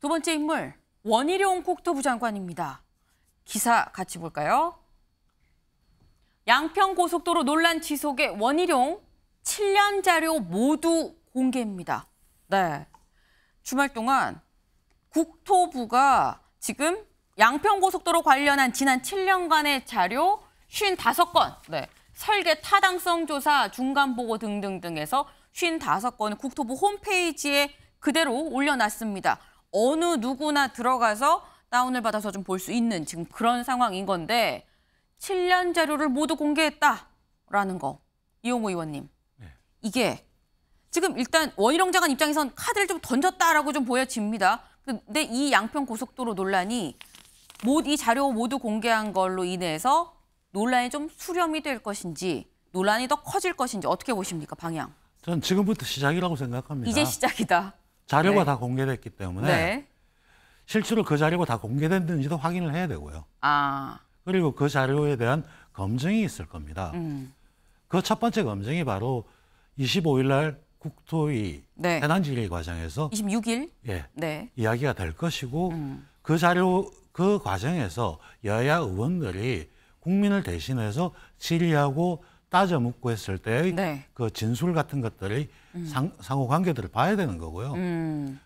두 번째 인물, 원희룡 국토부 장관입니다. 기사 같이 볼까요? 양평고속도로 논란 지속의 원희룡 7년 자료 모두 공개입니다. 네, 주말 동안 국토부가 지금 양평고속도로 관련한 지난 7년간의 자료 55건, 네, 설계 타당성 조사, 중간보고 등등등에서 55건을 국토부 홈페이지에 그대로 올려놨습니다. 어느 누구나 들어가서 다운을 받아서 좀 볼 수 있는 지금 그런 상황인 건데 7년 자료를 모두 공개했다라는 거. 이용호 의원님. 네. 이게 지금 일단 원희룡 장관 입장에선 카드를 좀 던졌다라고 좀 보여집니다. 근데 이 양평고속도로 논란이 이 자료 모두 공개한 걸로 인해서 논란이 좀 수렴이 될 것인지 논란이 더 커질 것인지 어떻게 보십니까, 방향? 전 지금부터 시작이라고 생각합니다. 이제 시작이다. 자료가 네. 다 공개됐기 때문에 네. 실제로 그 자료가 다 공개됐는지도 확인을 해야 되고요. 그리고 그 자료에 대한 검증이 있을 겁니다. 그 첫 번째 검증이 바로 25일 날 국토위 네. 현안질의 과정에서 26일? 예, 네. 이야기가 될 것이고 그 자료, 그 과정에서 여야 의원들이 국민을 대신해서 질의하고 따져 묻고 했을 때의 네. 그 진술 같은 것들이 상호 관계들을 봐야 되는 거고요.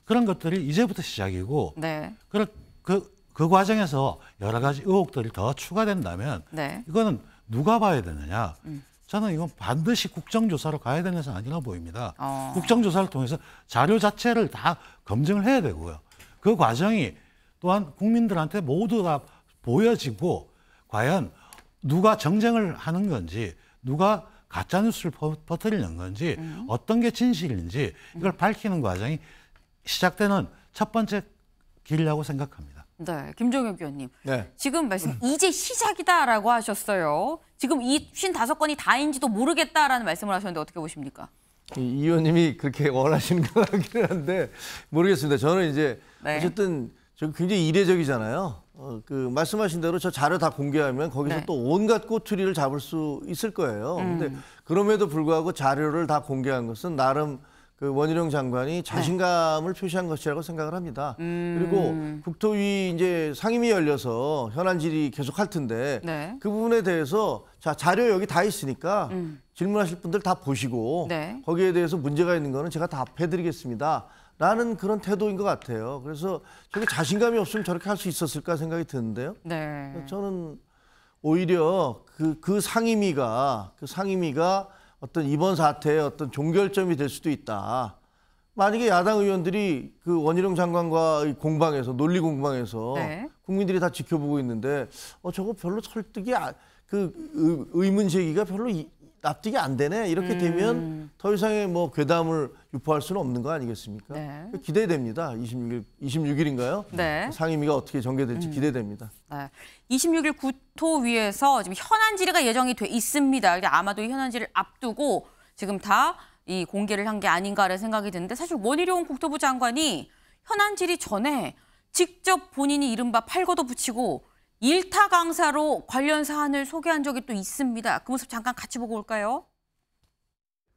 그런 것들이 이제부터 시작이고 네. 그 과정에서 여러 가지 의혹들이 더 추가된다면 네. 이거는 누가 봐야 되느냐. 저는 이건 반드시 국정조사로 가야 되는 것은 아니라 보입니다. 국정조사를 통해서 자료 자체를 다 검증을 해야 되고요. 그 과정이 또한 국민들한테 모두 다 보여지고 과연 누가 정쟁을 하는 건지 누가 가짜뉴스를 퍼뜨리는 건지 어떤 게 진실인지 이걸 밝히는 과정이 시작되는 첫 번째 길이라고 생각합니다. 네, 김종혁 의원님. 네. 지금 말씀 이제 시작이다라고 하셨어요. 지금 이 55건이 다인지도 모르겠다라는 말씀을 하셨는데 어떻게 보십니까? 이 의원님이 그렇게 원하시는 것 같기는 한데 모르겠습니다. 저는 이제 네. 어쨌든 저 굉장히 이례적이잖아요. 그 말씀하신 대로 저 자료 다 공개하면 거기서 네. 또 온갖 꼬투리를 잡을 수 있을 거예요. 근데 그럼에도 불구하고 자료를 다 공개한 것은 나름 그 원희룡 장관이 자신감을 표시한 것이라고 생각을 합니다. 그리고 국토위 이제 상임위 열려서 현안 질의 계속 할 텐데 네. 그 부분에 대해서 자 자료 여기 다 있으니까 질문하실 분들 다 보시고 네. 거기에 대해서 문제가 있는 거는 제가 답해드리겠습니다. 라는 그런 태도인 것 같아요. 그래서 저게 자신감이 없으면 저렇게 할 수 있었을까 생각이 드는데요. 네. 저는 오히려 그 상임위가 어떤 이번 사태의 어떤 종결점이 될 수도 있다. 만약에 야당 의원들이 그 원희룡 장관과의 공방에서 논리 공방에서 네. 국민들이 다 지켜보고 있는데 저거 별로 설득이 의문 제기가 별로 납득이 안 되네. 이렇게 되면 더 이상의 뭐 괴담을 유포할 수는 없는 거 아니겠습니까? 네. 기대됩니다. 26일인가요? 네. 상임위가 어떻게 전개될지 기대됩니다. 네. 26일 국토위에서 지금 현안 질의가 예정이 돼 있습니다. 아마도 이 현안 질의를 앞두고 지금 다 이 공개를 한 게 아닌가라는 생각이 드는데 사실 원희룡 국토부 장관이 현안 질의 전에 직접 본인이 이른바 팔고도 붙이고 일타 강사로 관련 사안을 소개한 적이 또 있습니다. 그 모습 잠깐 같이 보고 올까요?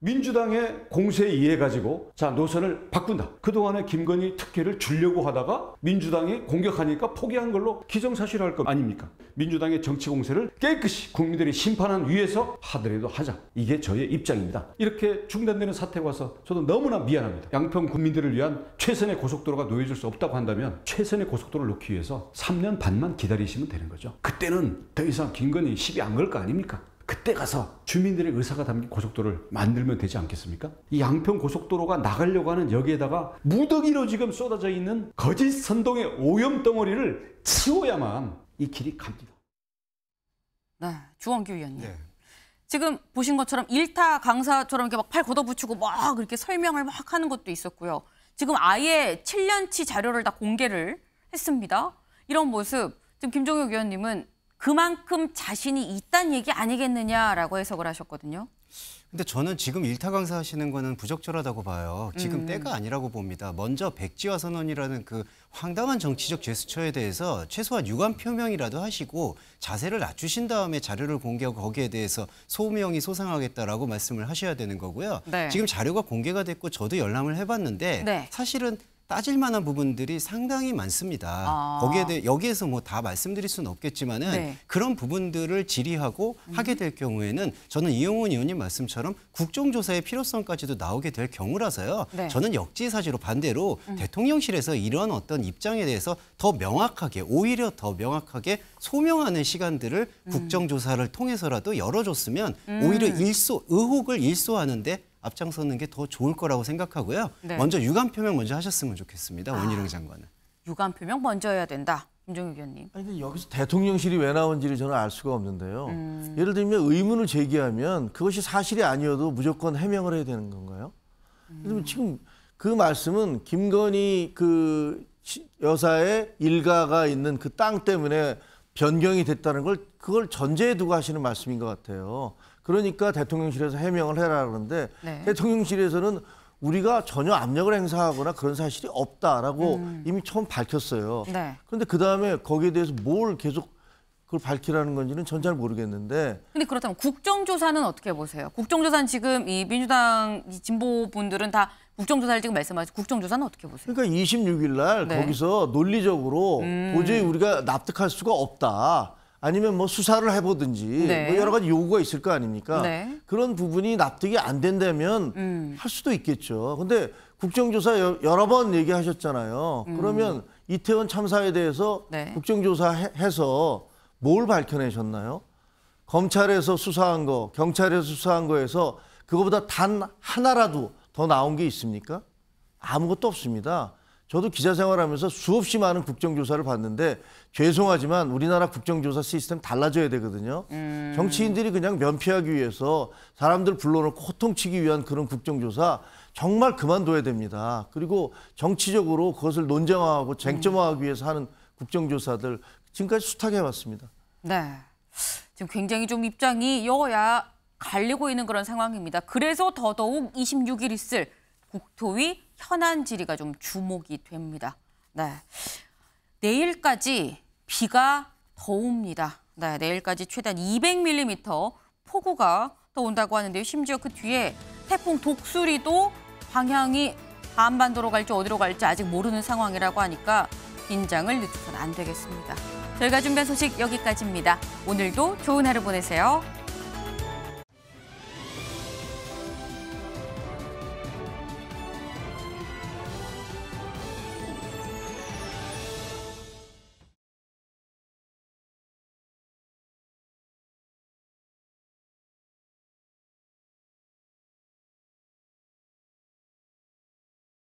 민주당의 공세에 의해 가지고 자 노선을 바꾼다. 그동안에 김건희 특혜를 주려고 하다가 민주당이 공격하니까 포기한 걸로 기정사실화할 거 아닙니까? 민주당의 정치 공세를 깨끗이 국민들이 심판한 위에서 하더라도 하자. 이게 저의 입장입니다. 이렇게 중단되는 사태가 와서 저도 너무나 미안합니다. 양평 국민들을 위한 최선의 고속도로가 놓여질 수 없다고 한다면 최선의 고속도로를 놓기 위해서 3년 반만 기다리시면 되는 거죠. 그때는 더 이상 김건희 시비 안 걸 거 아닙니까? 그때 가서 주민들의 의사가 담긴 고속도로를 만들면 되지 않겠습니까? 이 양평 고속도로가 나가려고 하는 여기에다가 무더기로 지금 쏟아져 있는 거짓 선동의 오염 덩어리를 치워야만 이 길이 갑니다. 네, 주원규 의원님. 네. 지금 보신 것처럼 일타 강사처럼 이렇게 막 팔 걷어붙이고 막 그렇게 설명을 막 하는 것도 있었고요. 지금 아예 7년치 자료를 다 공개를 했습니다. 이런 모습, 지금 김종혁 의원님은 그만큼 자신이 있다는 얘기 아니겠느냐라고 해석을 하셨거든요. 근데 저는 지금 일타 강사하시는 거는 부적절하다고 봐요. 지금 때가 아니라고 봅니다. 먼저 백지화 선언이라는 그 황당한 정치적 제스처에 대해서 최소한 유감 표명이라도 하시고 자세를 낮추신 다음에 자료를 공개하고 거기에 대해서 소명이 솟아나겠다라고 말씀을 하셔야 되는 거고요. 네. 지금 자료가 공개가 됐고 저도 열람을 해봤는데 네. 사실은 따질 만한 부분들이 상당히 많습니다. 거기에 대해 여기에서 뭐 다 말씀드릴 수는 없겠지만은 네. 그런 부분들을 질의하고 하게 될 경우에는 저는 이용훈 의원님 말씀처럼 국정조사의 필요성까지도 나오게 될 경우라서요. 네. 저는 역지사지로 반대로 대통령실에서 이런 어떤 입장에 대해서 더 명확하게 오히려 더 명확하게 소명하는 시간들을 국정조사를 통해서라도 열어줬으면 오히려 의혹을 일소하는데 앞장서는 게 더 좋을 거라고 생각하고요. 네. 먼저 유감 표명 먼저 하셨으면 좋겠습니다. 원희룡 장관은. 유감 표명 먼저 해야 된다. 김종혁 의원님. 아니, 근데 여기서 대통령실이 왜 나온지를 저는 알 수가 없는데요. 예를 들면 의문을 제기하면 그것이 사실이 아니어도 무조건 해명을 해야 되는 건가요? 그러면 지금 그 말씀은 김건희 그 여사의 일가가 있는 그 땅 때문에 변경이 됐다는 걸 그걸 전제에 두고 하시는 말씀인 것 같아요. 그러니까 대통령실에서 해명을 해라 그러는데 네. 대통령실에서는 우리가 전혀 압력을 행사하거나 그런 사실이 없다라고 이미 처음 밝혔어요. 네. 그런데 그다음에 거기에 대해서 뭘 계속 그걸 밝히라는 건지는 전 잘 모르겠는데. 근데 그렇다면 국정조사는 어떻게 보세요? 국정조사는 지금 이 민주당 진보 분들은 다 국정조사를 지금 말씀하시고 국정조사는 어떻게 보세요? 그러니까 26일 날 네. 거기서 논리적으로 도저히 우리가 납득할 수가 없다. 아니면 뭐 수사를 해보든지 네. 뭐 여러 가지 요구가 있을 거 아닙니까? 네. 그런 부분이 납득이 안 된다면 할 수도 있겠죠. 근데 국정조사 여러 번 얘기하셨잖아요. 그러면 이태원 참사에 대해서 네. 국정조사해서 뭘 밝혀내셨나요? 검찰에서 수사한 거, 경찰에서 수사한 거에서 그거보다 단 하나라도 더 나온 게 있습니까? 아무것도 없습니다. 저도 기자 생활하면서 수없이 많은 국정조사를 봤는데 죄송하지만 우리나라 국정조사 시스템 달라져야 되거든요. 정치인들이 그냥 면피하기 위해서 사람들 불러놓고 호통치기 위한 그런 국정조사 정말 그만둬야 됩니다. 그리고 정치적으로 그것을 논쟁화하고 쟁점화하기 위해서 하는 국정조사들 지금까지 숱하게 해왔습니다. 네. 지금 굉장히 좀 입장이 여야 갈리고 있는 그런 상황입니다. 그래서 더더욱 26일 있을 국토위 현안 질의가 좀 주목이 됩니다. 네. 내일까지 비가 더 옵니다. 네, 내일까지 최대 200mm 폭우가 더 온다고 하는데요. 심지어 그 뒤에 태풍 독수리도 방향이 한반도로 갈지 어디로 갈지 아직 모르는 상황이라고 하니까 긴장을 늦춰서는 안 되겠습니다. 저희가 준비한 소식 여기까지입니다. 오늘도 좋은 하루 보내세요.